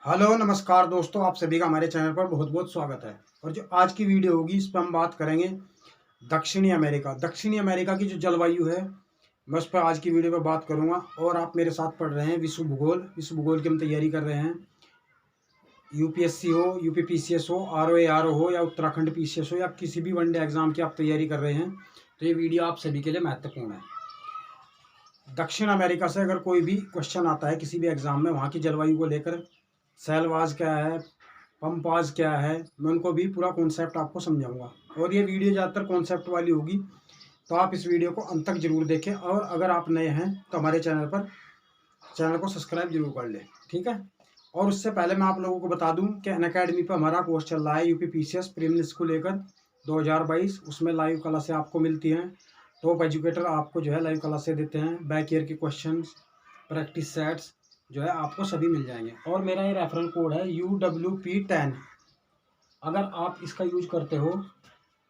Hello नमस्कार दोस्तों, आप सभी का हमारे चैनल पर बहुत बहुत स्वागत है। और जो आज की वीडियो होगी इस पर हम बात करेंगे दक्षिणी अमेरिका की जो जलवायु है, मैं उस पर आज की वीडियो में बात करूंगा। और आप मेरे साथ पढ़ रहे हैं विश्व भूगोल की हम तैयारी कर रहे हैं। यूपीएससी हो, यूपीपीसीएस हो, आरओ हो या उत्तराखंड पीसीएस हो या किसी भी वनडे एग्जाम की आप तैयारी कर रहे हैं तो ये वीडियो आप सभी के लिए महत्वपूर्ण है। दक्षिण अमेरिका से अगर कोई भी क्वेश्चन आता है किसी भी एग्जाम में, वहाँ की जलवायु को लेकर, सेलवाज क्या है, पंपाज क्या है, मैं उनको भी पूरा कॉन्सेप्ट आपको समझाऊंगा। और ये वीडियो ज़्यादातर कॉन्सेप्ट वाली होगी, तो आप इस वीडियो को अंत तक जरूर देखें। और अगर आप नए हैं तो हमारे चैनल को सब्सक्राइब जरूर कर लें, ठीक है। और उससे पहले मैं आप लोगों को बता दूं कि अनअकैडमी पर हमारा कोर्स चल रहा है यूपी पीसीएस प्रीलिम्स को लेकर 2022। उसमें लाइव क्लासें आपको मिलती हैं। टॉप एजुकेटर आपको जो है लाइव क्लासें देते हैं। बैक ईयर के क्वेश्चन, प्रैक्टिस सेट्स जो है आपको सभी मिल जाएंगे। और मेरा ये रेफरल कोड है UWP10। अगर आप इसका यूज करते हो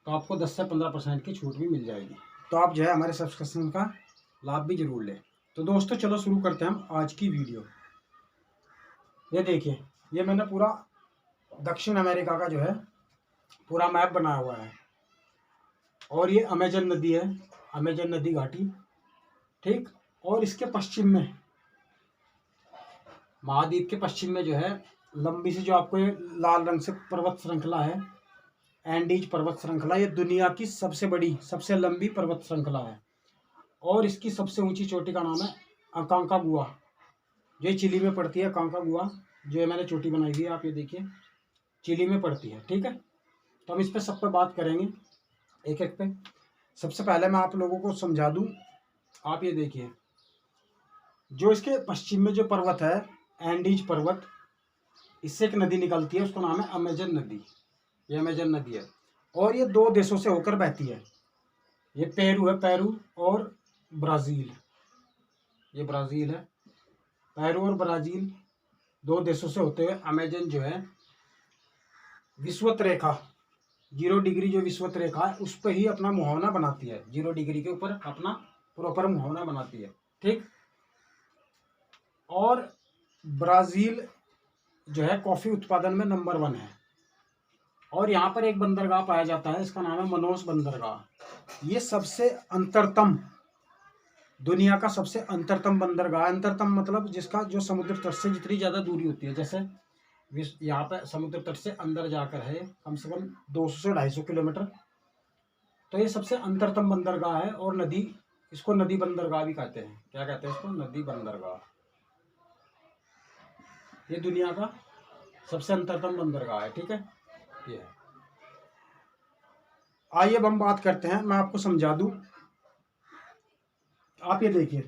तो आपको 10 से 15% की छूट भी मिल जाएगी। तो आप जो है हमारे सब्सक्रिप्शन का लाभ भी जरूर लें। तो दोस्तों चलो शुरू करते हैं हम आज की वीडियो। ये देखिए, ये मैंने पूरा दक्षिण अमेरिका का जो है पूरा मैप बनाया हुआ है। और ये अमेजन नदी है, अमेजन नदी घाटी, ठीक। और इसके पश्चिम में, महाद्वीप के पश्चिम में जो है लंबी सी जो आपको ये लाल रंग से पर्वत श्रृंखला है, एंडीज पर्वत श्रृंखला, ये दुनिया की सबसे बड़ी सबसे लंबी पर्वत श्रृंखला है। और इसकी सबसे ऊंची चोटी का नाम है अकांकागुआ, जो चिली में पड़ती है। अकांकागुआ जो है मैंने चोटी बनाई हुई है, आप ये देखिए, चिली में पड़ती है, ठीक है। तो हम इस पर सब पे बात करेंगे एक एक पे। सबसे पहले मैं आप लोगों को समझा दूं, आप ये देखिए, जो इसके पश्चिम में जो पर्वत है एंडीज पर्वत, इससे एक नदी निकलती है, उसका नाम है अमेजन नदी। ये अमेजन नदी है और ये दो देशों से होकर बहती है। ये पेरू है, पेरू और ब्राज़ील, ये ब्राज़ील है। पेरू और ब्राज़ील दो देशों से होते हुए अमेजन जो है विषुवत रेखा 0 डिग्री, जो विषुवत रेखा है उस पर ही अपना मुहावना बनाती है। 0 डिग्री के ऊपर अपना प्रॉपर मुहावना बनाती है, ठीक। और ब्राज़ील जो है कॉफ़ी उत्पादन में नंबर 1 है। और यहाँ पर एक बंदरगाह पाया जाता है, इसका नाम है मनोस बंदरगाह। ये सबसे अंतरतम, दुनिया का सबसे अंतरतम बंदरगाह। अंतरतम मतलब जिसका जो समुद्र तट से जितनी ज़्यादा दूरी होती है, जैसे यहाँ पे समुद्र तट से अंदर जाकर है कम से कम 200 से 250 किलोमीटर। तो ये सबसे अंतरतम बंदरगाह है। और नदी, इसको नदी बंदरगाह भी कहते हैं। क्या कहते हैं इसको? नदी बंदरगाह। ये दुनिया का सबसे अंतरतम बंदरगाह है, ठीक है। ये है। आइए अब हम बात करते हैं, मैं आपको समझा दूं। आप ये देखिए,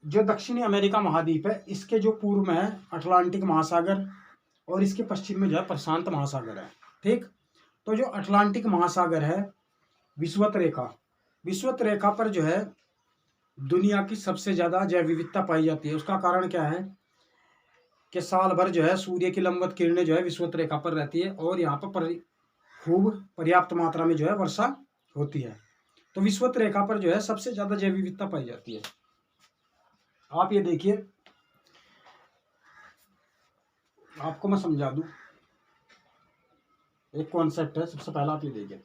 जो दक्षिणी अमेरिका महाद्वीप है, इसके जो पूर्व में है अटलांटिक महासागर और इसके पश्चिम में जो है प्रशांत महासागर है, ठीक। तो जो अटलांटिक महासागर है, विषुवत रेखा पर जो है दुनिया की सबसे ज़्यादा जैव विविधता पाई जाती है। उसका कारण क्या है कि साल भर जो है सूर्य की लंबवत किरणें जो है विषुवत रेखा पर रहती है और यहाँ पर खूब पर्याप्त मात्रा में जो है वर्षा होती है। तो विषुवत रेखा पर जो है सबसे ज़्यादा जैव विविधता पाई जाती है। आप ये देखिए, आपको मैं समझा दूं, एक कॉन्सेप्ट है। सबसे पहला आप ये देखिए,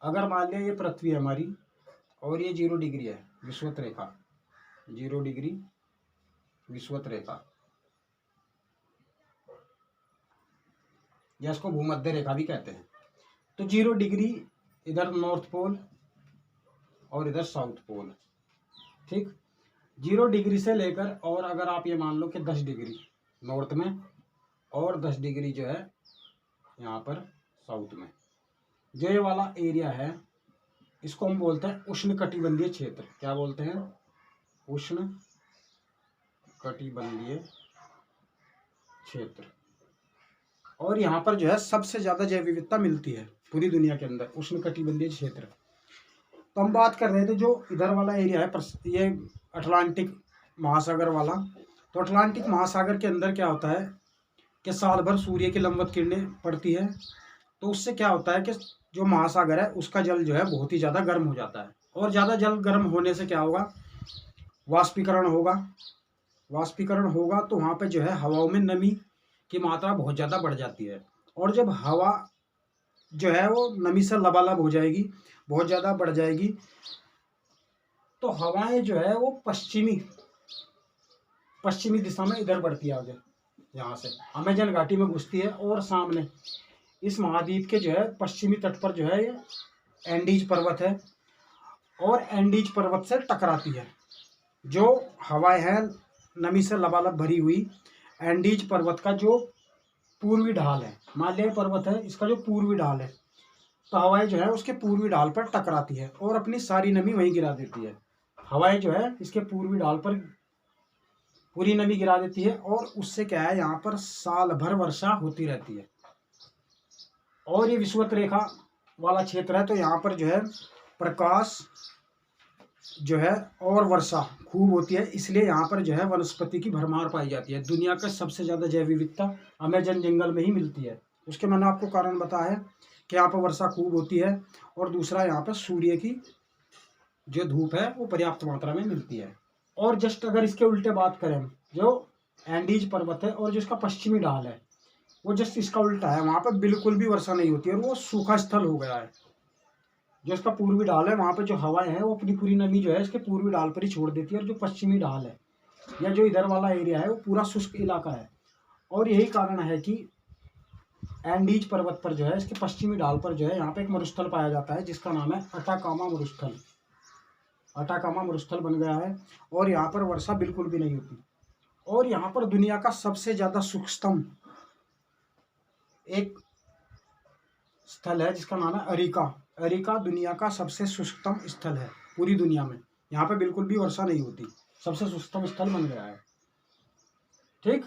अगर मान लिया ये पृथ्वी है हमारी और ये 0 डिग्री है विषुवत रेखा, 0 डिग्री विषुवत रेखा, या इसको भूमध्य रेखा भी कहते हैं। तो 0 डिग्री इधर नॉर्थ पोल और इधर साउथ पोल, ठीक। 0 डिग्री से लेकर, और अगर आप ये मान लो कि 10 डिग्री नॉर्थ में और 10 डिग्री जो है यहाँ पर साउथ में, जो ये वाला एरिया है इसको हम बोलते हैं उष्ण कटिबंधीय क्षेत्र। क्या बोलते हैं? उष्ण कटिबंधीय क्षेत्र। और यहाँ पर जो है सबसे ज़्यादा जैव विविधता मिलती है पूरी दुनिया के अंदर, उष्ण कटिबंधीय क्षेत्र। तो हम बात कर रहे थे जो इधर वाला एरिया है, ये अटलांटिक महासागर वाला। तो अटलांटिक महासागर के अंदर क्या होता है कि साल भर सूर्य की लंबवत किरणें पड़ती है। तो उससे क्या होता है कि जो महासागर है उसका जल जो है बहुत ही ज़्यादा गर्म हो जाता है। और ज़्यादा जल गर्म होने से क्या होगा? वाष्पीकरण होगा, वाष्पीकरण होगा तो वहाँ पे जो है हवाओं में नमी की मात्रा बहुत ज़्यादा बढ़ जाती है। और जब हवा जो है वो नमी से लबालब हो जाएगी, बहुत ज़्यादा बढ़ जाएगी, तो हवाएं जो है वो पश्चिमी दिशा में इधर बढ़ती है आगे, यहाँ से अमेजन घाटी में घुसती है और सामने इस महाद्वीप के जो है पश्चिमी तट पर जो है ये एंडीज पर्वत है, और एंडीज पर्वत से टकराती है। जो हवाएं हैं नमी से लबालब भरी हुई, एंडीज पर्वत का जो पूर्वी ढाल है, हिमालय पर्वत है, इसका जो पूर्वी ढाल है, तो हवाएं जो है उसके पूर्वी ढाल पर टकराती है और अपनी सारी नमी वहीं गिरा देती है। हवाएं जो है इसके पूर्वी ढाल पर पूरी नमी गिरा देती है, और उससे क्या है, यहाँ पर साल भर वर्षा होती रहती है। और ये विषुवत रेखा वाला क्षेत्र है, तो यहाँ पर जो है प्रकाश जो है और वर्षा खूब होती है, इसलिए यहाँ पर जो है वनस्पति की भरमार पाई जाती है। दुनिया का सबसे ज़्यादा जैव विविधता अमेजन जंगल में ही मिलती है। उसके मैंने आपको कारण बताया है कि यहाँ पर वर्षा खूब होती है, और दूसरा यहाँ पर सूर्य की जो धूप है वो पर्याप्त मात्रा में मिलती है। और जस्ट अगर इसके उल्टे बात करें, जो एंडीज पर्वत है और जो इसका पश्चिमी ढाल है वो जस्ट इसका उल्टा है, वहाँ पर बिल्कुल भी वर्षा नहीं होती है और वो सूखा स्थल हो गया है। जो इसका पूर्वी ढाल है वहाँ पे जो हवाएं हैं वो अपनी पूरी नमी जो है इसके पूर्वी ढाल पर ही छोड़ देती है, और जो पश्चिमी ढाल है या जो इधर वाला एरिया है वो पूरा शुष्क इलाका है। और यही कारण है कि एंडीज पर्वत पर जो है इसके पश्चिमी ढाल पर जो है यहाँ पे एक मरुस्थल पाया जाता है जिसका नाम है अटाकामा मरुस्थल। अटाकामा मरुस्थल बन गया है, और यहाँ पर वर्षा बिल्कुल भी नहीं होती। और यहाँ पर दुनिया का सबसे ज़्यादा सूक्ष्म एक स्थल है जिसका नाम है अरिका। अरिका दुनिया का सबसे शुष्कतम स्थल है पूरी दुनिया में, यहाँ पे बिल्कुल भी वर्षा नहीं होती, सबसे शुष्कतम स्थल बन गया है। ठीक,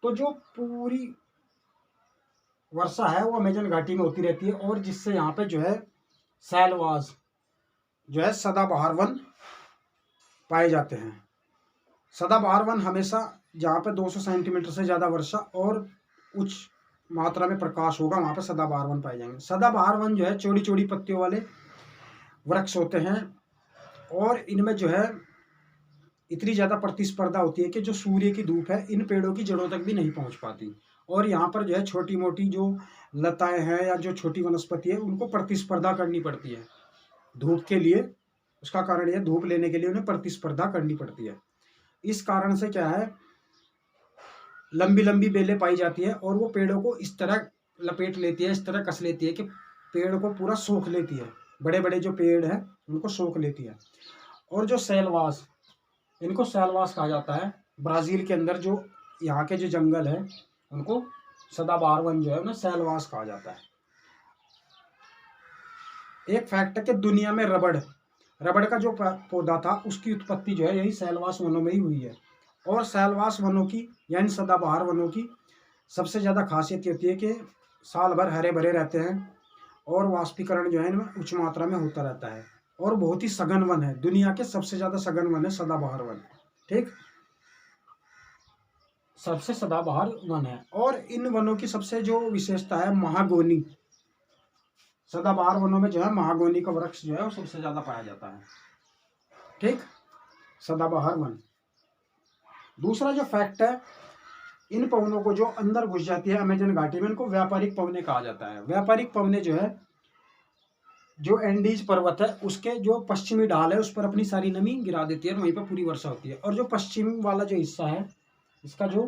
तो जो पूरी वर्षा है वो अमेजन घाटी में होती रहती है, और जिससे यहाँ पे जो है सैलवास जो है सदाबहार वन पाए जाते हैं। सदाबहार वन हमेशा जहाँ पे 200 सेंटीमीटर से ज़्यादा वर्षा और उच्च मात्रा में प्रकाश होगा वहाँ पे सदाबहार वन पाए जाएंगे। सदाबहार वन जो है चौड़ी चौड़ी पत्तियों वाले वृक्ष होते हैं, और इनमें जो है इतनी ज़्यादा प्रतिस्पर्धा होती है कि जो सूर्य की धूप है इन पेड़ों की जड़ों तक भी नहीं पहुँच पाती। और यहाँ पर जो है छोटी मोटी जो लताएं हैं या जो छोटी वनस्पति है उनको प्रतिस्पर्धा करनी पड़ती है धूप के लिए। उसका कारण यह धूप लेने के लिए उन्हें प्रतिस्पर्धा करनी पड़ती है। इस कारण से क्या है, लंबी लंबी बेलें पाई जाती है, और वो पेड़ों को इस तरह लपेट लेती है, इस तरह कस लेती है कि पेड़ को पूरा सोख लेती है। बड़े बड़े जो पेड़ हैं उनको सोख लेती है। और जो सैलवास, इनको सैलवास कहा जाता है। ब्राज़ील के अंदर जो यहाँ के जो जंगल है उनको सदाबहार वन जो है उन्हें सैलवास कहा जाता है। एक फैक्ट है कि दुनिया में रबड़ का जो पौधा था उसकी उत्पत्ति जो है यही सैलवास वनों में ही हुई है। और सैलवास वनों की यानी सदाबहार वनों की सबसे ज़्यादा खासियत ये होती है कि साल भर हरे भरे रहते हैं, और वाष्पीकरण जो है इनमें उच्च मात्रा में होता रहता है, और बहुत ही सघन वन है। दुनिया के सबसे ज़्यादा सघन वन है सदाबहार वन। ठीक, सबसे सदाबहार वन है। और इन वनों की सबसे जो विशेषता है महागोनी, सदाबहार वनों में जो है महागोनी का वृक्ष जो है वो सबसे ज़्यादा पाया जाता है। ठीक, सदाबहार वन। दूसरा जो फैक्ट है, इन पवनों को जो अंदर घुस जाती है अमेजन घाटी में इनको व्यापारिक पवने कहा जाता है। व्यापारिक पवने जो है जो एंडीज पर्वत है उसके जो पश्चिमी ढाल है उस पर अपनी सारी नमी गिरा देती है और वहीं पर पूरी वर्षा होती है। और जो पश्चिम वाला जो हिस्सा है, इसका जो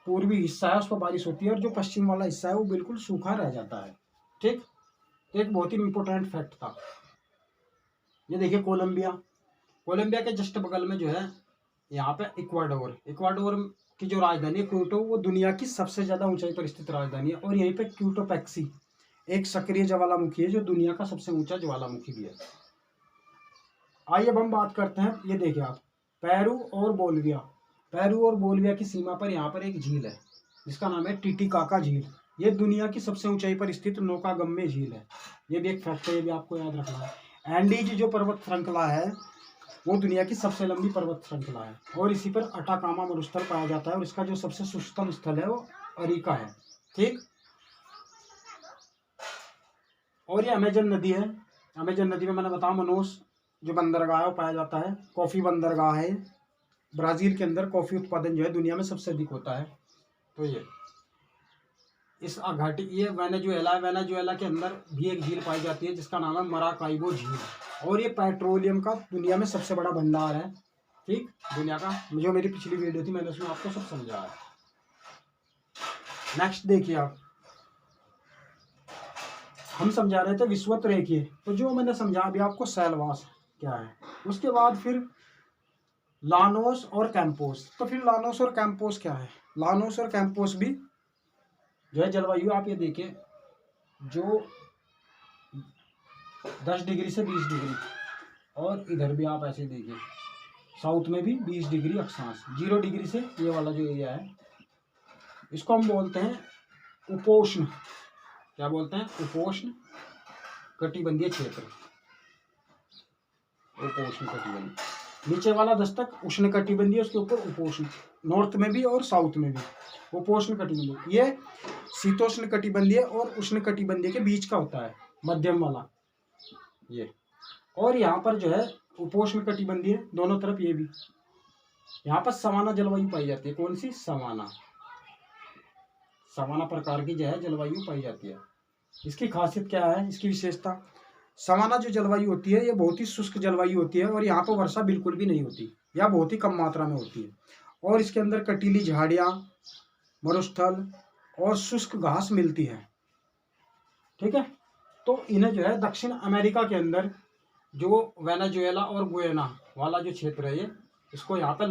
पूर्वी हिस्सा है उस पर बारिश होती है, और जो पश्चिम वाला हिस्सा है वो बिल्कुल सूखा रह जाता है। ठीक, तो एक बहुत ही इंपॉर्टेंट फैक्ट था। ये देखिए कोलंबिया के जस्ट बगल में जो है यहाँ पे इक्वाडोर की जो राजधानी है क्यूटो, वो दुनिया की सबसे ज़्यादा ऊंचाई पर स्थित राजधानी है। और यहीं पे क्यूटोपैक्सी एक सक्रिय ज्वालामुखी है जो दुनिया का सबसे ऊंचा ज्वालामुखी भी है। आइए अब हम बात करते हैं, ये देखिए आप, पेरू और बोलिविया की सीमा पर यहाँ पर एक झील है जिसका नाम है टिटिकाका झील। ये दुनिया की सबसे ऊंचाई पर स्थित नौकागम्य झील है। ये भी एक फैक्ट है, ये भी आपको याद रखना है। एंडीज जो पर्वत श्रृंखला है वो दुनिया की सबसे लंबी पर्वत श्रृंखला है, और इसी पर अटाकामा मरुस्थल पाया जाता है, और इसका जो सबसे शुष्कतम स्थल है वो अरिका है। ठीक, और ये अमेजन नदी है। अमेजन नदी में मैंने बताया मनोस जो बंदरगाह है वो पाया जाता है। कॉफ़ी बंदरगाह है ब्राज़ील के अंदर कॉफ़ी उत्पादन जो है दुनिया में सबसे अधिक होता है। तो ये इस घाटी, ये वेनेजुएला के अंदर भी एक झील पाई जाती है जिसका नाम है मराकाइबो झील, और ये पेट्रोलियम का दुनिया में सबसे बड़ा भंडार है। ठीक, दुनिया का, जो मेरी पिछली वीडियो थी मैंने उसमें आपको सब समझाया है। नेक्स्ट देखिए आप, हम समझा रहे थे विषुवत रेखीय, तो जो मैंने समझा अभी आपको सेलवास क्या है। उसके बाद फिर लानोस और कैंपोस। तो फिर लानोस और कैंपोस क्या है? लानोस और कैंपोस भी जो है जलवायु, आप ये देखिए, जो 10 डिग्री से 20 डिग्री, और इधर भी आप ऐसे देखिए साउथ में भी 20 डिग्री अक्षांश, 0 डिग्री से ये वाला जो एरिया है इसको हम बोलते हैं उपोष्ण। क्या बोलते हैं? उपोष्ण कटिबंधीय क्षेत्र। उपोष्ण कटिबंधीय, नीचे वाला दस्तक उष्ण कटिबंधीय, उसके ऊपर उपोष्ण, नॉर्थ में भी और साउथ में भी उपोष्ण कटिबंधीय। ये शीतोष्ण कटिबंधीय और उष्ण कटिबंधीय के बीच का होता है, मध्यम वाला ये। और यहाँ पर जो है उपोष्ण कटिबंधीय दोनों तरफ, ये भी यहाँ पर सवाना जलवायु पाई जाती है। कौन सी? सवाना, सवाना प्रकार की जो है जलवायु पाई जाती है। इसकी खासियत क्या है, इसकी विशेषता? सवाना जो जलवायु होती है ये बहुत ही शुष्क जलवायु होती है, और यहाँ पर वर्षा बिल्कुल भी नहीं होती या बहुत ही कम मात्रा में होती है, और इसके अंदर कटीली झाड़ियाँ, मरुस्थल और शुष्क घास मिलती है। ठीक है, तो इन्हें जो है दक्षिण अमेरिका के अंदर जो वेनेजुएला और गुयाना वाला जो क्षेत्र है, ये इसको यहाँ पे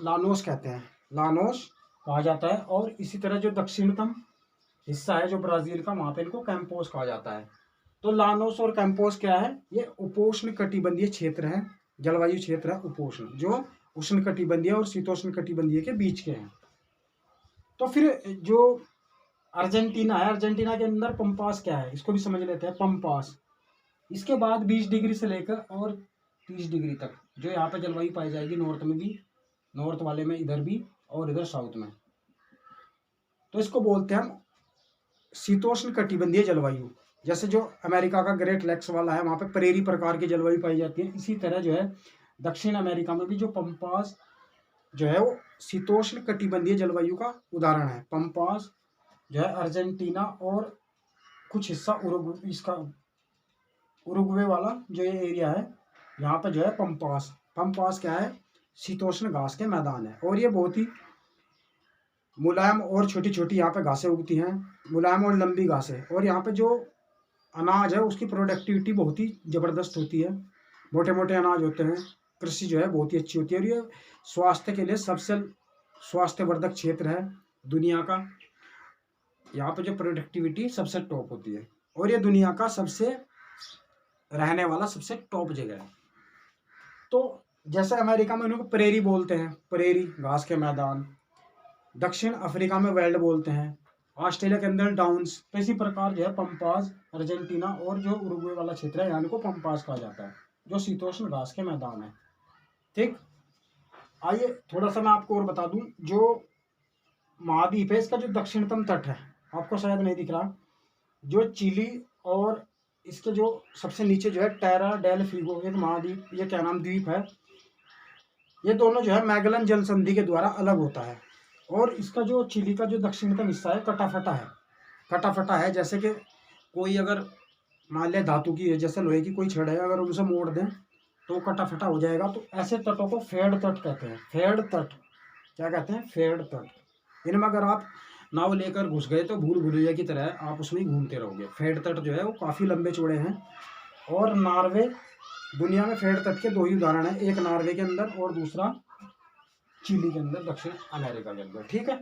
लानोस कहते हैं, लानोस कहा जाता है। और इसी तरह जो दक्षिणतम हिस्सा है जो ब्राज़ील का, वहाँ पे इनको कैंपोस कहा जाता है। तो लानोस और कैंपोस क्या है? ये उपोष्ण कटिबंधीय क्षेत्र है, जलवायु क्षेत्र है उपोष्ण, जो उष्ण कटिबंधीय और शीतोष्ण कटिबंधीय के बीच के हैं। तो फिर जो अर्जेंटीना है, अर्जेंटीना के अंदर पंपास क्या है, इसको भी समझ लेते हैं। पंपास, इसके बाद 20 डिग्री से लेकर और 30 डिग्री तक जो यहाँ पे जलवायु पाई जाएगी, नॉर्थ में भी, नॉर्थ वाले में इधर भी, और इधर साउथ में। तो इसको बोलते हैं हम शीतोष्ण कटिबंधीय जलवायु। जैसे जो अमेरिका का ग्रेट लेक्स वाला है, वहाँ पे प्रेरी प्रकार की जलवायु पाई जाती है, इसी तरह जो है दक्षिण अमेरिका में भी जो पंपास जो है वो शीतोष्ण कटिबंधीय जलवायु का उदाहरण है। पंपास जो है अर्जेंटीना और कुछ हिस्सा इसका उरुग्वे वाला जो ये एरिया है, यहाँ पे जो है पंपास, पंपास क्या है? शीतोष्ण घास के मैदान है, और ये बहुत ही मुलायम और छोटी छोटी यहाँ पे घासें उगती हैं, मुलायम और लंबी घासें। और यहाँ पे जो अनाज है उसकी प्रोडक्टिविटी बहुत ही ज़बरदस्त होती है, मोटे मोटे अनाज होते हैं, कृषि जो है बहुत ही अच्छी होती है, और ये स्वास्थ्य के लिए सबसे स्वास्थ्यवर्धक क्षेत्र है दुनिया का। यहाँ पे जो प्रोडक्टिविटी सबसे टॉप होती है, और ये दुनिया का सबसे रहने वाला सबसे टॉप जगह है। तो जैसे अमेरिका में उनको प्रेरी बोलते हैं, प्रेरी घास के मैदान, दक्षिण अफ्रीका में वेल्ड बोलते हैं, ऑस्ट्रेलिया के अंदर डाउन्स। तो इसी प्रकार जो है पंपास, अर्जेंटीना और जो उरुग्वे वाला क्षेत्र है यहाँ को पंपास कहा जाता है, जो शीतोष्ण घास के मैदान है। ठीक, आइए थोड़ा सा मैं आपको और बता दूं, जो महाद्वीप है इसका जो दक्षिणतम तट है, आपको शायद नहीं दिख रहा, जो चिली और इसके जो सबसे नीचे जो है टेरा डेल फिगो, एक महाद्वीप, ये क्या नाम द्वीप है, ये दोनों जो है मैगलन जल संधि के द्वारा अलग होता है। और इसका जो चिली का जो दक्षिणतम हिस्सा है कटाफटा है, कटाफटा है। जैसे कि कोई अगर मान लिया धातु की है, जैसे लोहे की कोई छड़ है, अगर उसे मोड़ दें तो कटाफटा हो जाएगा। तो ऐसे तटों को फेड तट कहते हैं। फेड तट क्या कहते हैं? फेड तट। इनमें अगर आप नाव लेकर घुस गए तो भूल भुलैया की तरह आप उसमें घूमते रहोगे। फेड तट जो है वो काफ़ी लंबे चौड़े हैं। और नॉर्वे, दुनिया में फेड तट के दो ही उदाहरण हैं, एक नॉर्वे के अंदर और दूसरा चिली के अंदर, दक्षिण अमेरिका के अंदर। ठीक है,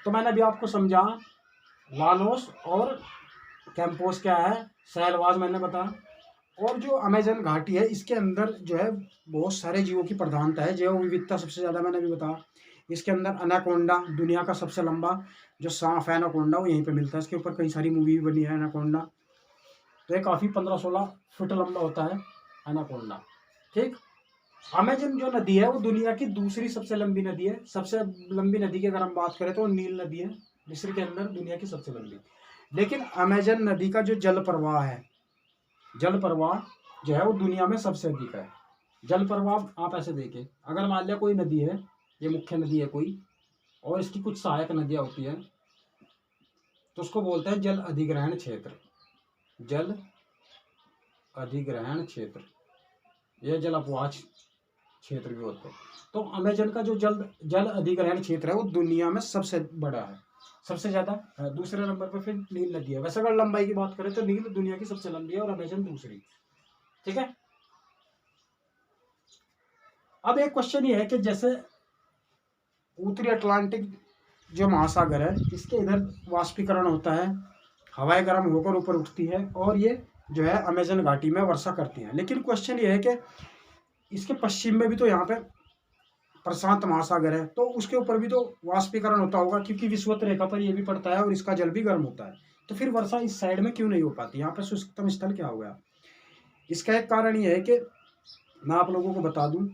तो मैंने अभी आपको समझा लानोस और कैंपोस क्या है, सैलवाज मैंने बताया। और जो अमेजन घाटी है इसके अंदर जो है बहुत सारे जीवों की प्रधानता है, जैव विविधता सबसे ज़्यादा मैंने भी बताया। इसके अंदर एनाकोंडा, दुनिया का सबसे लंबा जो सांप है एनाकोंडा, वो यहीं पे मिलता है। इसके ऊपर कई सारी मूवी भी बनी है एनाकोंडा। तो ये काफ़ी 15-16 फुट लंबा होता है एनाकोंडा। ठीक, अमेजन जो नदी है वो दुनिया की दूसरी सबसे लंबी नदी है। सबसे लंबी नदी की अगर हम बात करें तो नील नदी है, मिस्र के अंदर दुनिया की सबसे लंबी। लेकिन अमेजन नदी का जो जल प्रवाह है, जल प्रवाह जो है वो दुनिया में सबसे अधिक है। जल प्रवाह आप ऐसे देखें, अगर मान लिया कोई नदी है, ये मुख्य नदी है कोई, और इसकी कुछ सहायक नदियाँ होती हैं, तो उसको बोलते हैं जल अधिग्रहण क्षेत्र। जल अधिग्रहण क्षेत्र या जल अपवाह क्षेत्र भी होते हैं। तो अमेजन का जो जल जल अधिग्रहण क्षेत्र है वो दुनिया में सबसे बड़ा है, सबसे ज्यादा है। दूसरे नंबर पर फिर नील नदी है। वैसे अगर लंबाई की बात करें तो नील दुनिया की सबसे लंबी है और अमेजन दूसरी। ठीक है। अब एक क्वेश्चन ये है कि जैसे उत्तरी अटलांटिक जो महासागर है, इसके इधर वाष्पीकरण होता है, हवाएं गर्म होकर ऊपर उठती है और ये जो है अमेजन घाटी में वर्षा करती है। लेकिन क्वेश्चन ये है कि इसके पश्चिम में भी तो यहाँ पे प्रशांत महासागर है, तो उसके ऊपर भी तो वाष्पीकरण होता होगा, क्योंकि विषुवत रेखा पर ये भी पड़ता है और इसका जल भी गर्म होता है। तो फिर वर्षा इस साइड में क्यों नहीं हो पाती? यहाँ पर शुष्कतम स्थल क्या हो गया? इसका एक कारण ये है कि मैं आप लोगों को बता दूं,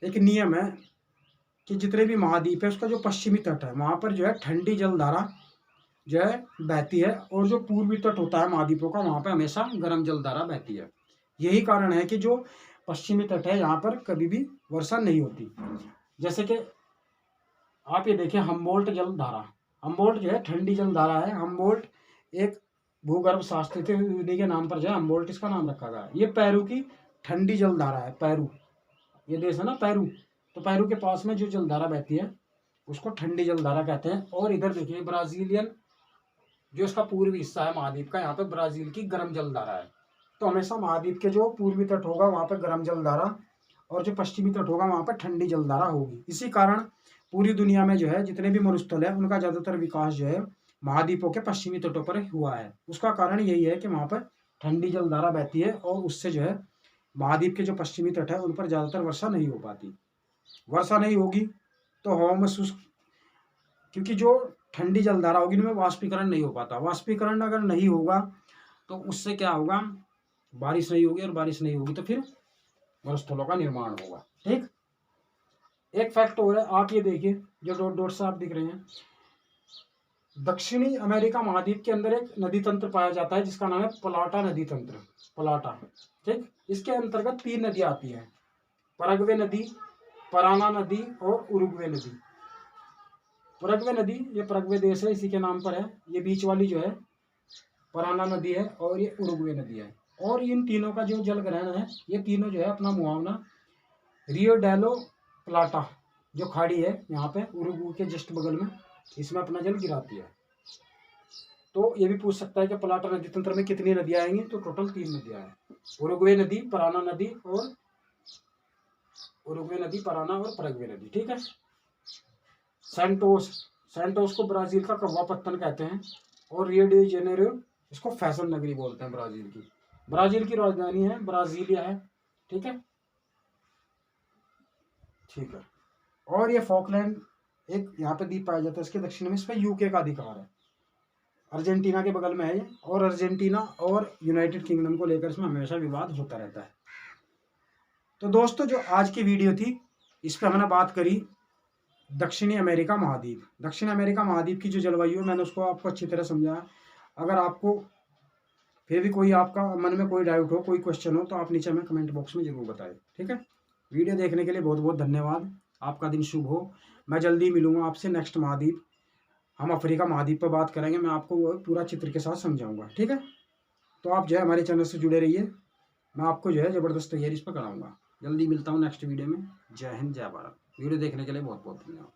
एक नियम है कि जितने भी महाद्वीप है उसका जो पश्चिमी तट है वहां पर जो है ठंडी जलधारा जो है बहती है, और जो पूर्वी तट होता है महाद्वीपों का वहां पर हमेशा गर्म जलधारा बहती है। यही कारण है कि जो पश्चिमी तट है यहाँ पर कभी भी वर्षा नहीं होती। जैसे कि आप ये देखिए हम्बोल्ट जलधारा, हम्बोल्ट जो है ठंडी जलधारा है। हम्बोल्ट एक भूगर्भ शास्त्री थे, उन्हीं के नाम पर जो है हम्बोल्ट इसका नाम रखा गया। ये पेरू की ठंडी जलधारा है। पेरू ये देश है ना, पेरू, तो पेरू के पास में जो जलधारा बहती है उसको ठंडी जलधारा कहते हैं। और इधर देखिए ब्राजीलियन जो इसका पूर्वी हिस्सा है महाद्वीप का, यहाँ पे ब्राजील की गर्म जलधारा है। तो हमेशा महाद्वीप के जो पूर्वी तट होगा वहाँ पर गर्म जलधारा और जो पश्चिमी तट होगा वहाँ पर ठंडी जलधारा होगी। इसी कारण पूरी दुनिया में जो है जितने भी मरुस्थल है उनका ज़्यादातर विकास जो है महाद्वीपों के पश्चिमी तटों पर हुआ है। उसका कारण यही है कि वहाँ पर ठंडी जलधारा बहती है और उससे जो है महाद्वीप के जो पश्चिमी तट है उन पर ज़्यादातर वर्षा नहीं हो पाती। वर्षा नहीं होगी तो हवा में शुष्क, क्योंकि जो ठंडी जलधारा होगी उनमें वाष्पीकरण नहीं हो पाता। वाष्पीकरण अगर नहीं होगा तो उससे क्या होगा, बारिश नहीं होगी, और बारिश नहीं होगी तो फिर मरुस्थलों का निर्माण होगा। ठीक। एक फैक्ट हो रहा है, आप ये देखिए जो डॉट डॉट से आप दिख रहे हैं, दक्षिणी अमेरिका महाद्वीप के अंदर एक नदी तंत्र पाया जाता है जिसका नाम है प्लाटा नदी तंत्र। प्लाटा। ठीक। इसके अंतर्गत 3 नदियां आती हैं, परग्वे नदी, पराना नदी और उरुग्वे नदी। परग्वे नदी ये परग्वे देश है, इसी के नाम पर है। ये बीच वाली जो है पराना नदी है और ये उरुग्वे नदी है। और इन तीनों का जो जल ग्रहण है, ये तीनों जो है अपना मुहावना रियो डेलो प्लाटा जो खाड़ी है यहाँ पे उरुग्वे के जस्ट बगल में, इसमें अपना जल गिराती है। तो ये भी पूछ सकता है कि प्लाटा नदी तंत्र में कितनी नदियां आएंगी, तो टोटल 3 नदियां हैं, उरुग्वे नदी, पराना नदी और उरुग्वे नदी, पराना और परग्वे नदी। ठीक है। सैंटोस, सैंटोस को ब्राजील का कौवा पत्तन कहते हैं, और रियो डी जेनेरो इसको फैशन नगरी बोलते हैं ब्राजील की। ब्राजील की राजधानी है ब्राजीलिया है। ठीक है। ठीक है। और ये फॉकलैंड एक यहाँ पे द्वीप पाया जाता है, इसके दक्षिण में, इस पर यूके का अधिकार है, अर्जेंटीना के बगल में है ये। और अर्जेंटीना और यूनाइटेड किंगडम को लेकर इसमें हमेशा विवाद होता रहता है। तो दोस्तों जो आज की वीडियो थी इस पर हमने बात करी दक्षिणी अमेरिका महाद्वीप। दक्षिण अमेरिका महाद्वीप की जो जलवायु है मैंने उसको आपको अच्छी तरह समझाया। अगर आपको फिर भी कोई आपका मन में कोई डाउट हो, कोई क्वेश्चन हो, तो आप नीचे हमें कमेंट बॉक्स में जरूर बताएं। ठीक है। वीडियो देखने के लिए बहुत बहुत धन्यवाद। आपका दिन शुभ हो। मैं जल्दी मिलूंगा आपसे नेक्स्ट महाद्वीप, हम अफ्रीका महाद्वीप पर बात करेंगे। मैं आपको वो पूरा चित्र के साथ समझाऊंगा। ठीक है। तो आप जो है हमारे चैनल से जुड़े रहिए, मैं आपको जो है ज़बरदस्त तैयारी इस पर कराऊंगा। जल्दी मिलता हूँ नेक्स्ट वीडियो में। जय हिंद, जय भारत। वीडियो देखने के लिए बहुत बहुत धन्यवाद।